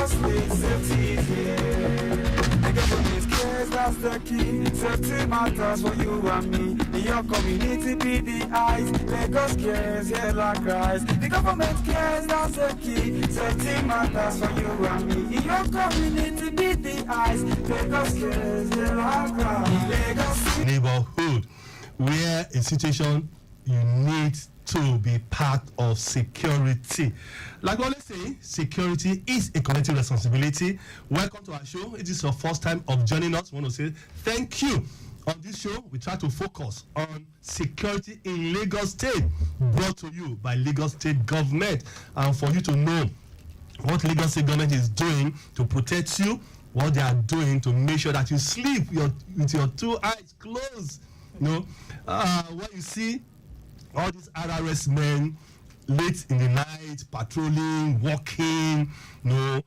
Lagos State, safety is here. The government cares, that's the key. Safety matters for you and me. In your community, be the eyes. Lagos cares, yeah, like Christ. The government cares, that's the key. Safety matters for you and me. In your community, be the eyes. Lagos cares, yeah, like Christ. Lagos neighborhood, where a situation you need to be part of security. Like we always say, security is a collective responsibility. Welcome to our show. It is your first time of joining us. We want to say thank you. On this show, we try to focus on security in Lagos State, brought to you by Lagos State government. And for you to know what Lagos State government is doing to protect you, what they are doing to make sure that you sleep with your two eyes closed. You know, when you see all these RRS men late in the night, patrolling, walking, you know,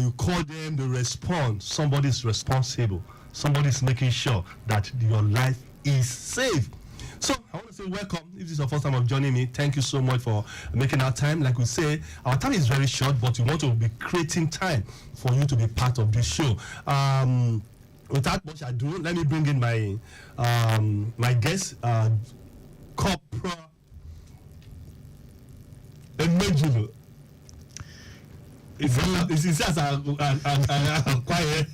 you call them, they respond. Somebody's responsible. Somebody's making sure that your life is safe. So I want to say welcome. If this is your first time of joining me, thank you so much for making our time. Like we say, our time is very short, but we want to be creating time for you to be part of this show. Without much ado, let me bring in my my guest, Corporal Emejulo. It's just a quiet.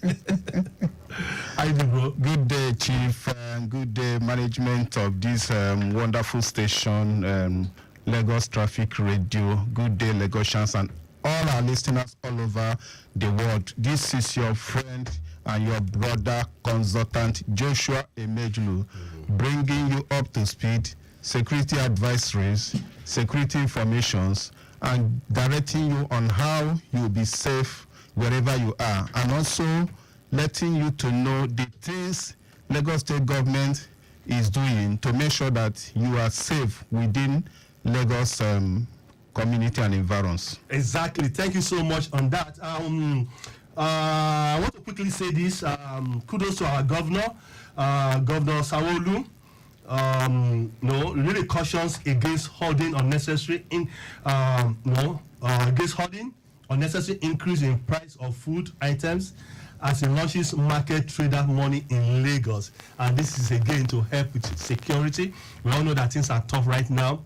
How you doing, bro? Good day, Chief. Good day, management of this wonderful station, Lagos Traffic Radio. Good day, Lagosians, and all our listeners all over the world. This is your friend and your brother consultant, Joshua Emejulu, bringing you up to speed, security advisories, security informations, and directing you on how you'll be safe wherever you are, and also letting you to know the things Lagos State government is doing to make sure that you are safe within Lagos community and environs. Exactly. Thank you so much on that. I want to quickly say this. Kudos to our governor, Governor Sanwo-Olu. Really cautions against hoarding unnecessary against hoarding unnecessary increase in price of food items as he launches market trader money in Lagos. And this is again to help with security. We all know that things are tough right now.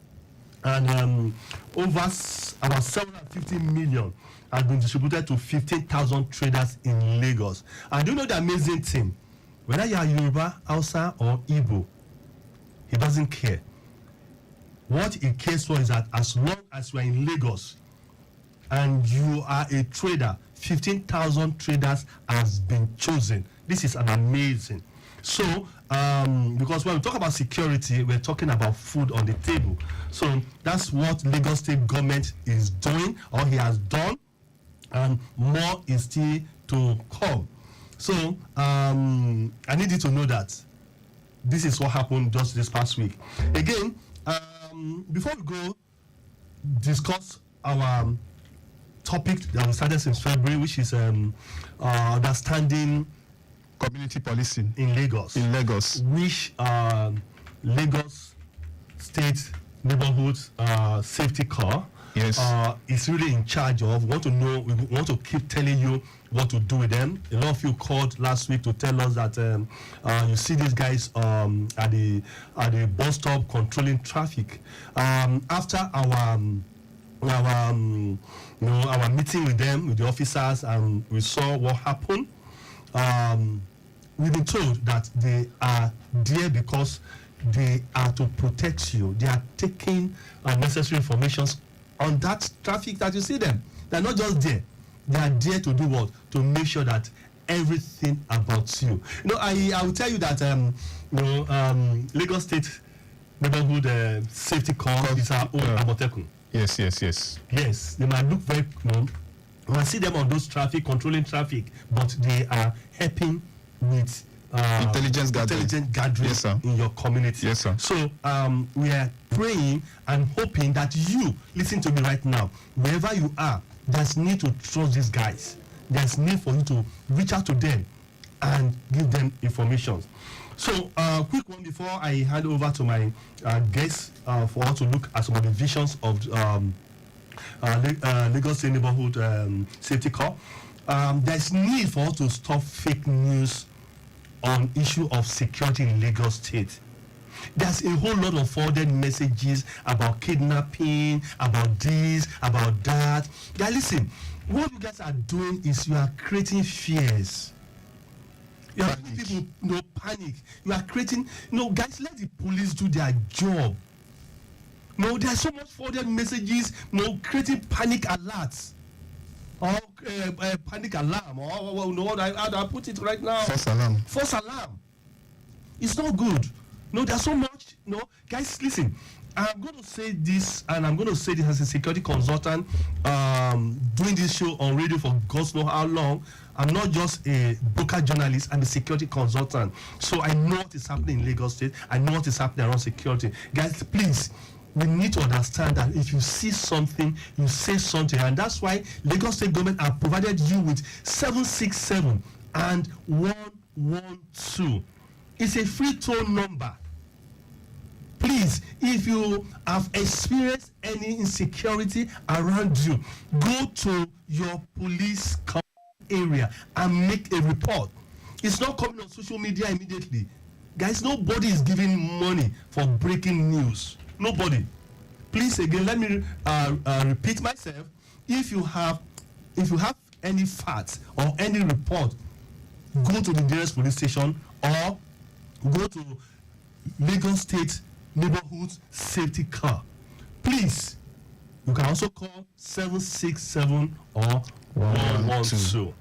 And over about 750 million has been distributed to 15,000 traders in Lagos. And do you know the amazing thing? Whether you are Yoruba, Hausa, or Igbo, he doesn't care. What he cares for is that as long as you are in Lagos and you are a trader, 15,000 traders has been chosen. This is an amazing. So, because when we talk about security, we're talking about food on the table. So that's what Lagos State government is doing, or he has done, and more is still to come. So I need you to know that this is what happened just this past week. Again, before we go discuss our topic that we started since February, which is understanding Community policing in Lagos. Which Lagos State Neighborhood Safety Corps is really in charge of. We want to keep telling you what to do with them. A lot of you called last week to tell us that you see these guys at the bus stop controlling traffic. After our meeting with them, with the officers, and we saw what happened. We've been told that they are there because they are to protect you. They are taking necessary information on that traffic that you see them. They're not just there. They are there to do what? To make sure that everything about you. You know, I will tell you that Lagos State Neighborhood Safety Corps is our own Amotekun. Yes. Yes, they might look very we see them on those controlling traffic, but they are helping with intelligence gathering yes, in your community. Yes, sir. So we are praying and hoping that you listen to me right now. Wherever you are, there's need to trust these guys. There's need for you to reach out to them and give them information. So, quick one before I hand over to my guests for us to look at some of the visions of Lagos State Neighborhood Safety Corps. There's need for us to stop fake news on issue of security in Lagos State. There's a whole lot of forwarded messages about kidnapping, about this, about that. Guys, listen, what you guys are doing is you are creating fears. You are making people panic. You are creating, guys, let the police do their job. There's so much forwarded messages, creating panic alerts. Or panic alarm, or how do I put it right now? False alarm. False alarm. It's not good. There's so much. Guys, listen. I'm going to say this, and I'm going to say this as a security consultant, doing this show on radio for God knows how long. I'm not just a broker journalist, I'm a security consultant. So I know what is happening in Lagos State. I know what is happening around security. Guys, please, we need to understand that if you see something, you say something. And that's why Lagos State government have provided you with 767 and 112. It's a free toll number. Please, if you have experienced any insecurity around you, go to your police area and make a report. It's not coming on social media immediately. Guys, nobody is giving money for breaking news. Nobody. Please, again, let me repeat myself. If you have any facts or any report, go to the nearest police station or go to Lagos State Neighborhood Safety Corps. Please, you can also call 767 or 112.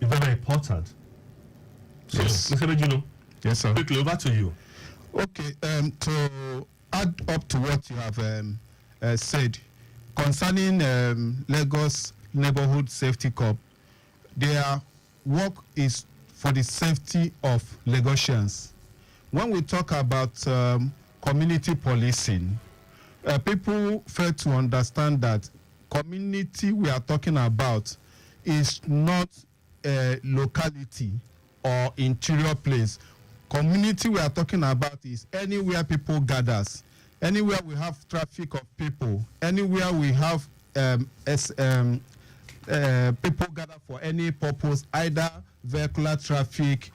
It's very important. So, yes. Mr. Bejuno, Yes, sir. quickly over to you. Okay, to add up to what you have said concerning Lagos Neighborhood Safety Corps, their work is for the safety of Lagosians. When we talk about community policing, people fail to understand that community we are talking about is not a locality or interior place. Community we are talking about is anywhere people gathers, anywhere we have traffic of people, anywhere we have people gather for any purpose, either vehicular traffic,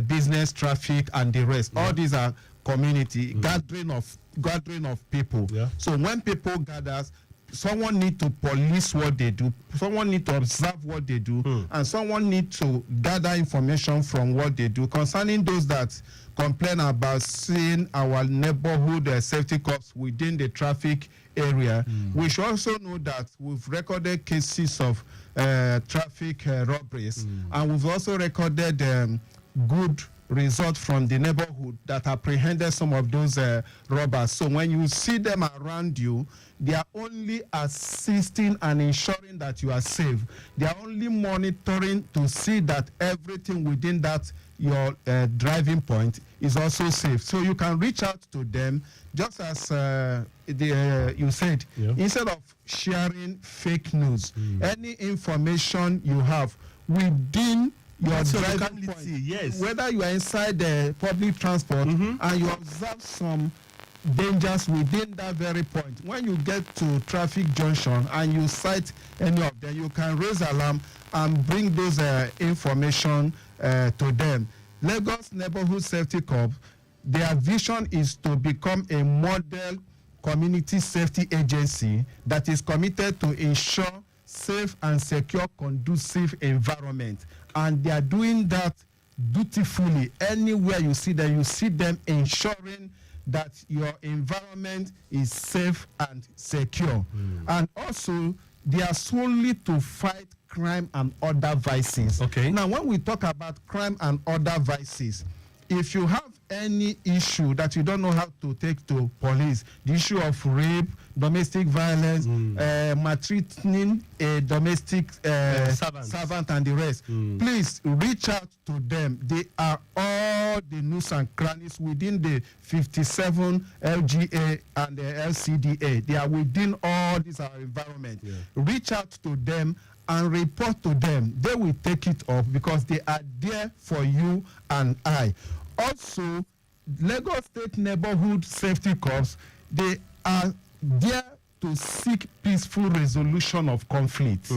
business traffic, and the rest. All these are community gathering of people. Yeah. So when people gathers, someone need to police what they do, someone need to observe what they do, and someone need to gather information from what they do. Concerning those that complain about seeing our neighborhood safety cops within the traffic area, we should also know that we've recorded cases of traffic robberies, and we've also recorded good results from the neighborhood that apprehended some of those robbers. So when you see them around you, they are only assisting and ensuring that you are safe. They are only monitoring to see that everything within that your driving point is also safe. So you can reach out to them, just as you said, instead of sharing fake news, any information you have within your driving point, yes, whether you are inside the public transport and you observe some dangers within that very point, when you get to traffic junction and you sight any of them, you can raise alarm and bring those information to them. Lagos Neighborhood Safety Corps, their vision is to become a model community safety agency that is committed to ensure safe and secure, conducive environment. And they are doing that dutifully. Anywhere you see them ensuring that your environment is safe and secure. And also, they are solely to fight crime and other vices. Okay. Now, when we talk about crime and other vices, if you have any issue that you don't know how to take to police, the issue of rape, domestic violence, maltreating a domestic servant and the rest, please reach out to them. They are all the nooks and crannies within the 57 LGA and the LCDA. They are within all this our environment. Reach out to them and report to them. They will take it up because they are there for you and I. Also, Lagos State Neighborhood Safety Corps, they are there to seek peaceful resolution of conflict.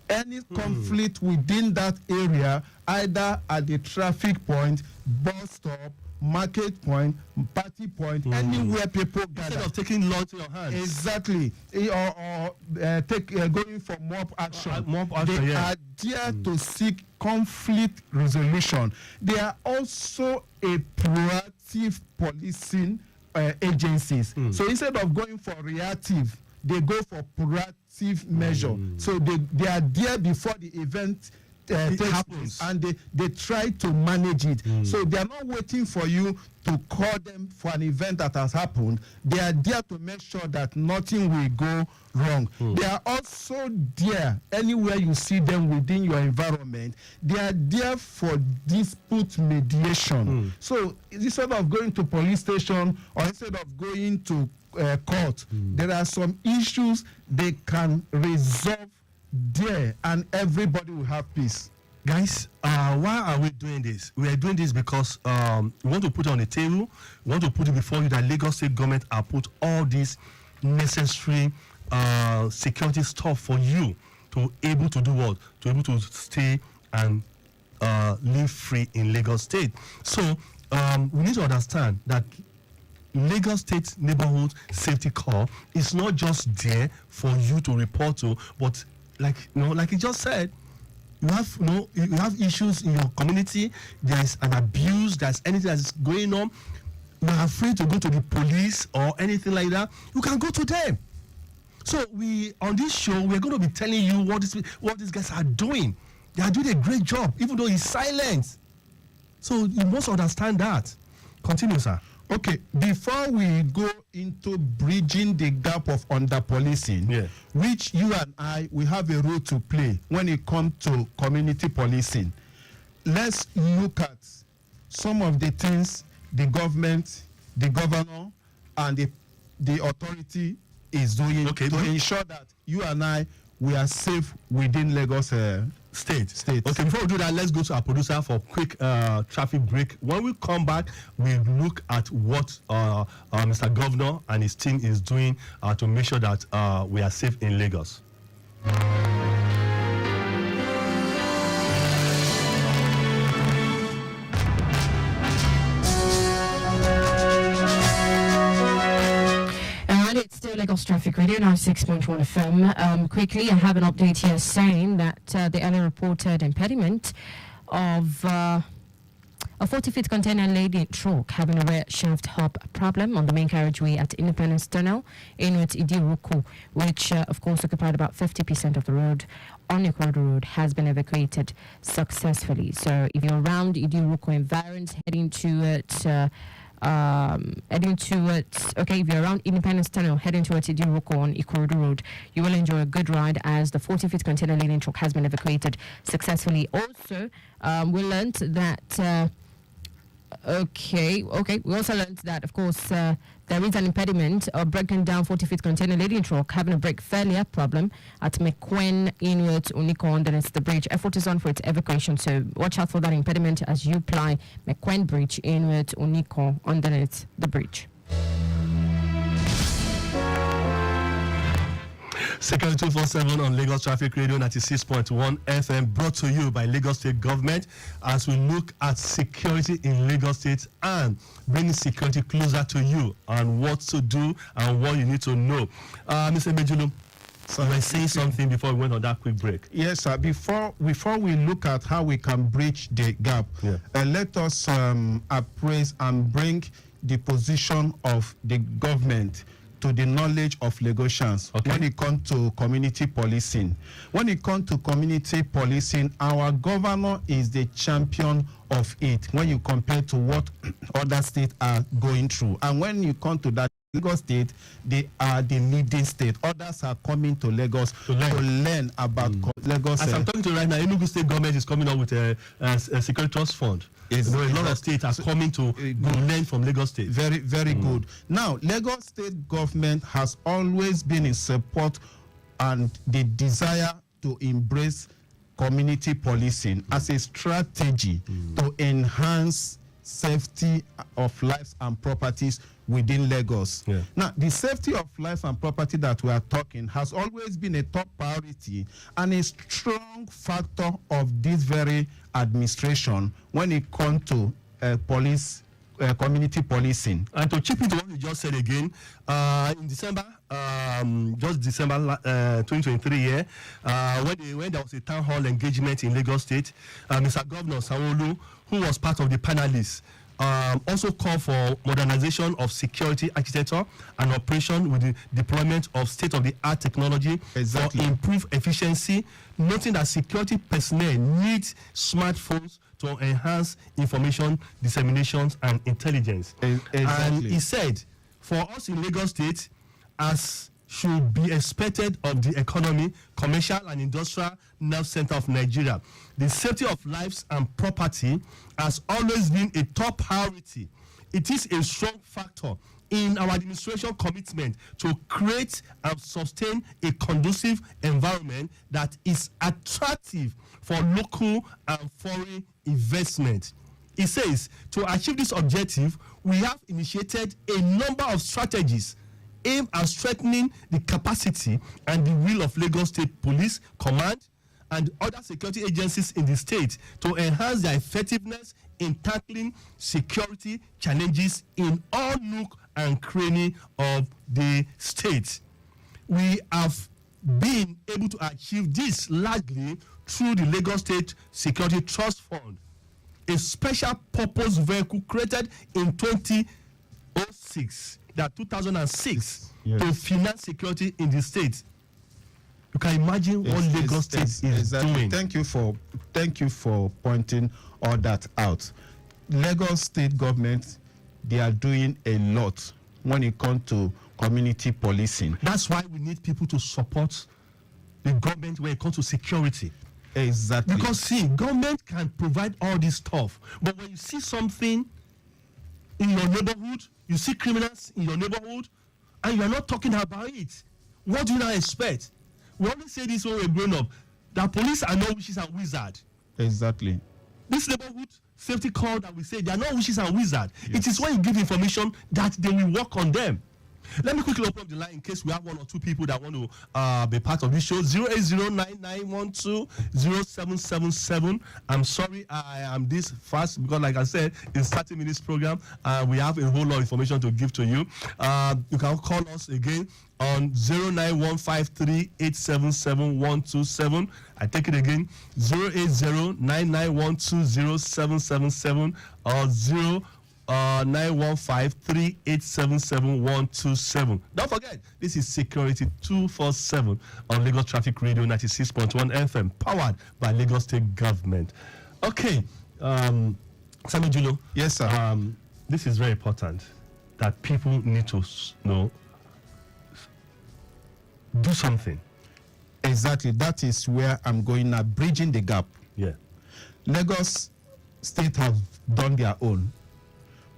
Any conflict within that area, either at the traffic point, bus stop, market point, party point, anywhere people gather. Instead of taking law to your hands. Exactly. Or going for mob action. They are there to seek conflict resolution. They are also a proactive policing agencies. So instead of going for reactive, they go for proactive measure. So they are there before the event happens, and they try to manage it. So they are not waiting for you to call them for an event that has happened. They are there to make sure that nothing will go wrong. They are also there anywhere you see them within your environment. They are there for dispute mediation. So instead of going to police station or instead of going to court, there are some issues they can resolve there, and everybody will have peace. Guys, why are we doing this? We are doing this because we want to put it on the table. We want to put it before you that Lagos State government are put all these necessary security stuff for you to able to do what? To able to stay and live free in Lagos State. So we need to understand that Lagos State Neighborhood Safety Corps is not just there for you to report to, but like you just said, you have issues in your community. There is an abuse. There's anything that's going on. You are afraid to go to the police or anything like that. You can go to them. So on this show, we're going to be telling you what these guys are doing. They are doing a great job, even though it's silent. So you must understand that. Continue, sir. Okay, before we go into bridging the gap of under-policing, which you and I, we have a role to play when it comes to community policing, let's look at some of the things the government, the governor, and the authority is doing to ensure that you and I, we are safe within Lagos State. Okay, before we do that, let's go to our producer for a quick traffic break. When we come back, we look at what Mr. Governor and his team is doing to make sure that we are safe in Lagos. It's still Lagos Traffic Radio 96.1 FM. Quickly, I have an update here saying that the earlier reported impediment of a 40-feet container laden truck having a rear shaft hub problem on the main carriageway at Independence Tunnel in with Idiruku, which of course occupied about 50% of the road on Ikorodu Road, has been evacuated successfully. So if you're around Idiruku environs heading towards if you're around Independence Tunnel heading towards Idiruku on Ikorodu Road, you will enjoy a good ride as the 40-feet container laden truck has been evacuated successfully. Also, we learned that we also learned that, of course, there is an impediment of breaking down 40-feet container laden truck having a brake failure problem at Mekwen inwards Uniko underneath the bridge. Effort is on for its evacuation, so watch out for that impediment as you ply Mekwen Bridge inwards Uniko underneath the bridge. SECURITY247 on Lagos Traffic Radio 96.1 FM, brought to you by Lagos State Government as we look at security in Lagos State and bringing security closer to you and what to do and what you need to know. Mr. Bejulu, so you were saying something before we went on that quick break. Yes, sir. Before we look at how we can bridge the gap, let us appraise and bring the position of the government to the knowledge of Lagosians when it comes to community policing. When it comes to community policing, our governor is the champion of it when you compare to what other states are going through. And when you come to that, Lagos State, they are the leading state. Others are coming to Lagos to learn about Lagos. As I'm talking to you right now, Enugu State government is coming up with a security trust fund. A lot of states are coming to learn from Lagos State. Very, very good. Now, Lagos State government has always been in support and the desire to embrace community policing as a strategy to enhance safety of lives and properties within Lagos. Yeah. Now, the safety of lives and property that we are talking has always been a top priority and a strong factor of this very administration when it comes to community policing. And to chip into what you just said again, in December, just December 2023 year, when there was a town hall engagement in Lagos State, Mr. Governor Sanwo-Olu, who was part of the panelists, also called for modernization of security architecture and operation with the deployment of state-of-the-art technology for improved efficiency, noting that security personnel need smartphones to enhance information disseminations and intelligence. And he said, for us in Lagos State, as should be expected of the economy, commercial and industrial nerve center of Nigeria, the safety of lives and property has always been a top priority. It is a strong factor in our administration commitment to create and sustain a conducive environment that is attractive for local and foreign investment. He says, to achieve this objective, we have initiated a number of strategies aimed at strengthening the capacity and the will of Lagos State Police Command and other security agencies in the state to enhance their effectiveness in tackling security challenges in all nook and cranny of the state. We have been able to achieve this largely through the Lagos State Security Trust Fund, a special purpose vehicle created in 2006, that 2006, to finance security in the state. You can imagine what Lagos State is doing. Thank you for pointing all that out. Lagos State government, they are doing a lot when it comes to community policing. That's why we need people to support the government when it comes to security. Exactly. Because see, government can provide all this stuff, but when you see something in your neighborhood, you see criminals in your neighborhood, and you are not talking about it, what do you now expect? We always say this when we're growing up, that police are not witches and wizards. Exactly. This neighborhood safety call that we say, they are not witches and wizards. Yes. It is when you give information that they will work on them. Let me quickly open up the line in case we have one or two people that want to be part of this show. 08099120777. I'm sorry I am this fast because, like I said, it's 30 minutes program. We have a whole lot of information to give to you. You can call us again on 09153877127. I take it again, 08099120777 or 915-3877127. Don't forget, this is SECURITY247 on Lagos Traffic Radio 96.1 FM, powered by Lagos State Government. Okay, Samuel Julo. Yes, sir. This is very important that people need to know. Do something. Exactly. That is where I'm going now, bridging the gap. Yeah. Lagos State have done their own,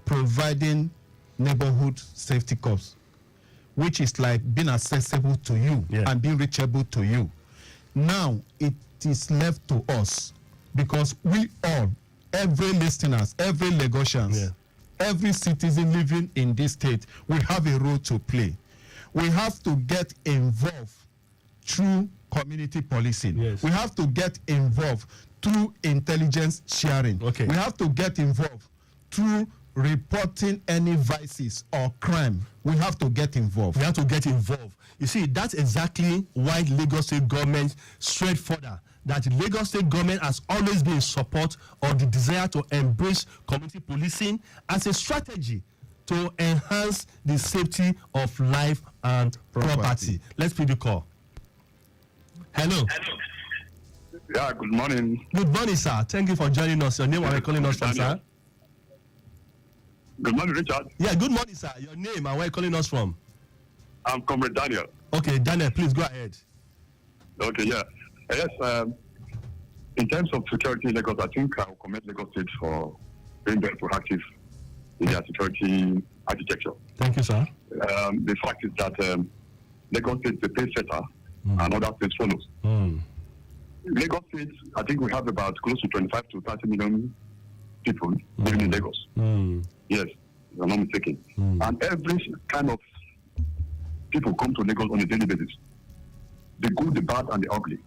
providing neighborhood safety corps, which is like being accessible to you and being reachable to you. Now it is left to us, because we all, every listeners, every Lagosians, every citizen living in this state, we have a role to play. We have to get involved through community policing. Yes. We have to get involved through intelligence sharing. Okay. We have to get involved through reporting any vices or crime. We have to get involved. We have to get involved. You see, that's exactly why Lagos State government straight further. That Lagos State government has always been in support of the desire to embrace community policing as a strategy to enhance the safety of life and property. Let's pick the call. Hello. Yeah, good morning. Good morning, sir. Thank you for joining us. Your name, where are you calling us from, sir? Good morning, Richard. Yeah, good morning, sir. Your name and where are you calling us from? I'm Comrade Daniel. Okay, Daniel, please go ahead. Okay, yeah. Yes, in terms of security in Lagos, I think I will commend Lagos State for being very proactive in their security architecture. Thank you, sir. The fact is that Lagos State is a pace setter and other states follows. Lagos State, I think we have about close to 25 to 30 million people living in Lagos. Yes, if I'm not mistaken. And every kind of people come to Lagos on a daily basis. The good, the bad, and the ugly.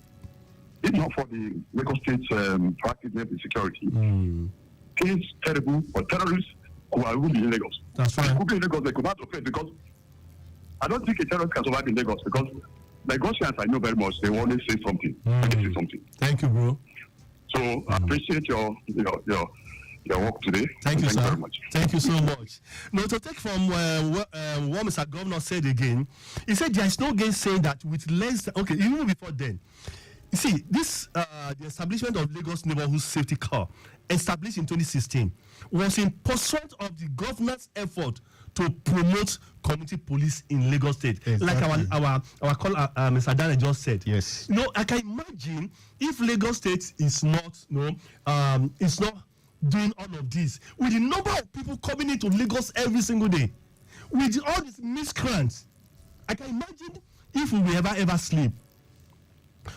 If not for the Lagos State's proactiveness in security, things terrible, but terrorists who are really in Lagos. That's right. Who in Lagos, they could not operate because I don't think a terrorist can survive in Lagos because Lagosians I know very much, they always say something. They say something. Thank you, bro. So I appreciate your work today. Thank you, sir. Very much. Thank you so much. Now, to take from what Mr. Governor said again, he said there is no gain saying that with less. Okay, even before then, you see this the establishment of Lagos Neighborhood Safety Corps, established in 2016, was in pursuit of the governor's effort to promote community police in Lagos State. Exactly. Like our caller, Mr. Dane just said. Yes. You know, I can imagine if Lagos State is not, it's not doing all of this with the number of people coming into Lagos every single day, with all these miscreants. I can imagine if we will ever sleep.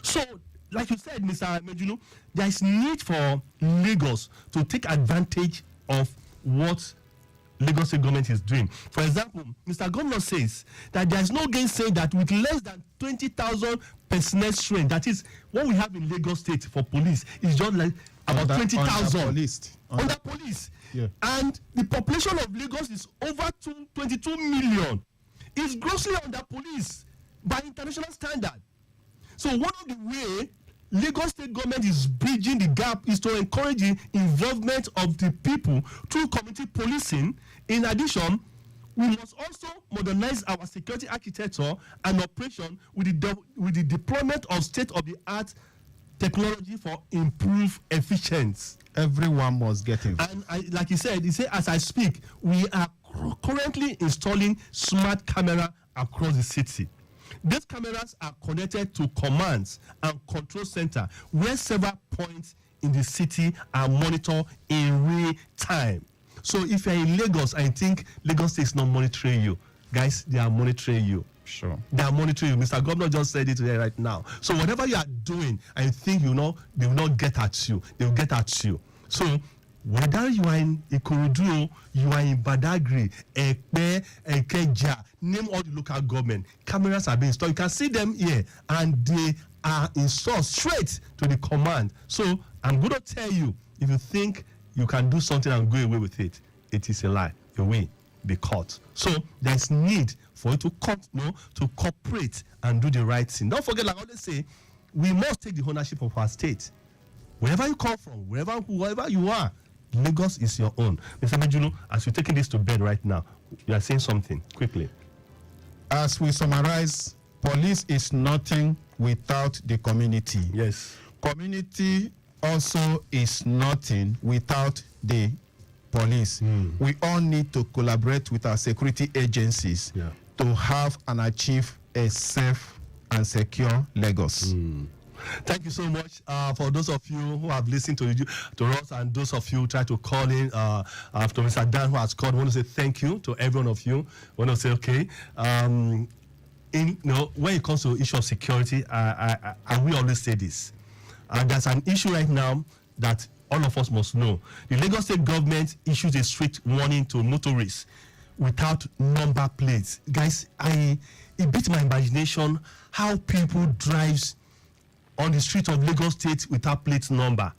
So, like you said, Mr. Mejulo, there is need for Lagos to take advantage of what Lagos State government is doing. For example, Mr. Governor says that there is no gain saying that with less than 20,000 personnel strength, that is what we have in Lagos State for police, is just like about 20,000 under police. Yeah. And the population of Lagos is over 22 million. It's grossly under police by international standard. So one of the way Lagos State government is bridging the gap is to encourage the involvement of the people through community policing. In addition, we must also modernize our security architecture and operation with the deployment of state-of-the-art technology for improved efficiency. Everyone must get involved. And like he said, as I speak, we are currently installing smart camera across the city. These cameras are connected to commands and control center where several points in the city are monitored in real time. So if you're in Lagos, I think Lagos State is not monitoring you. Guys, they are monitoring you. Sure. They are monitoring you. Mr. Governor just said it today right now. So whatever you are doing, I think they will not get at you. They will get at you. So whether you are in Ikorodu, you are in Badagry, Ekpe, Ekeja, name all the local government, cameras are being installed. You can see them here, and they are installed straight to the command. So I'm going to tell you, if you think you can do something and go away with it, it is a lie. You will be caught. So there's need for you to cooperate and do the right thing. Don't forget, like I always say, we must take the ownership of our state. Wherever you come from, whoever you are, Lagos is your own. Mr. Mejulo, as you're taking this to bed right now, you are saying something quickly. As we summarize, police is nothing without the community. Yes. Community also is nothing without the police. We all need to collaborate with our security agencies to have and achieve a safe and secure Lagos. Thank you so much for those of you who have listened to us, and those of you who try to call in after Mr. Dan who has called. I want to say thank you to every one of you. I want to say, okay, when it comes to issue of security, I will always say this. There's an issue right now that all of us must know. The Lagos State government issues a strict warning to motorists without number plates. Guys, it beats my imagination how people drives on the street of Lagos State without plate number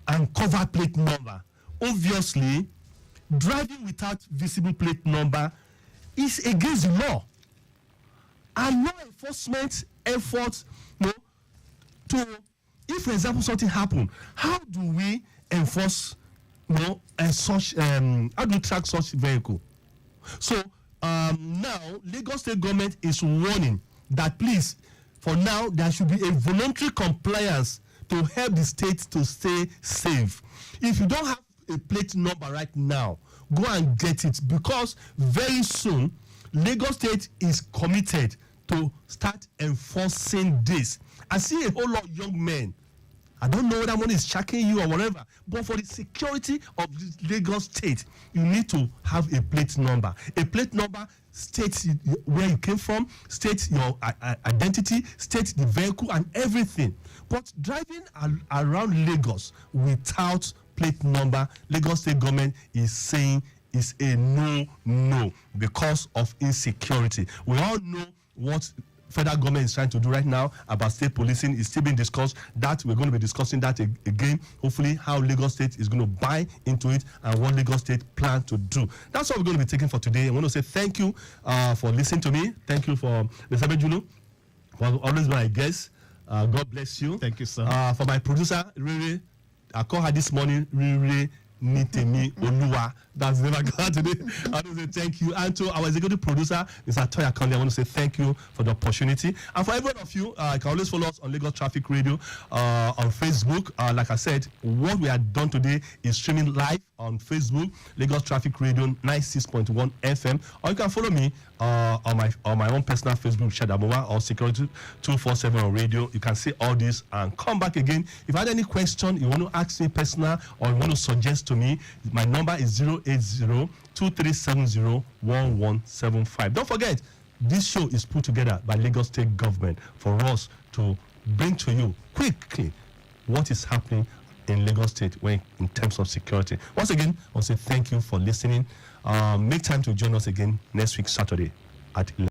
and cover plate number. Obviously, driving without visible plate number is against the law. And law enforcement efforts, if, for example, something happened, how do we enforce, such, how do we track such vehicle? So now, Lagos State government is warning that please, for now, there should be a voluntary compliance to help the state to stay safe. If you don't have a plate number right now, go and get it, because very soon, Lagos State is committed to start enforcing this. I see a whole lot of young men. I don't know whether one is tracking you or whatever, but for the security of the Lagos State, you need to have a plate number. A plate number states where you came from, states your identity, states the vehicle and everything. But driving around Lagos without plate number, Lagos State government is saying is a no because of insecurity. We all know what federal government is trying to do right now about state policing. Is still being discussed. That we're going to be discussing that again. Hopefully, how Lagos State is going to buy into it and what Lagos State plan to do. That's what we're going to be taking for today. I want to say thank you for listening to me. Thank you for Mr. Benjulu for always my guest. God bless you. Thank you, sir. For my producer, Riri, I called her this morning, Riri Nitemi Oluwa. That's never gone today. I want to say thank you. And to our executive producer, Mr. Toya Kande, I want to say thank you for the opportunity. And for every one of you, you can always follow us on Lagos Traffic Radio on Facebook. Like I said, what we have done today is streaming live on Facebook, Lagos Traffic Radio 96.1 FM. Or you can follow me on my own personal Facebook, Richard Amuwa, or SECURITY247 on radio. You can see all this and come back again. If you had any question you want to ask me personal or you want to suggest to me, my number is 080-2370-1175. Don't forget, this show is put together by Lagos State government for us to bring to you quickly what is happening in Lagos State in terms of security. Once again, I want to say thank you for listening. Make time to join us again next week, Saturday at 11.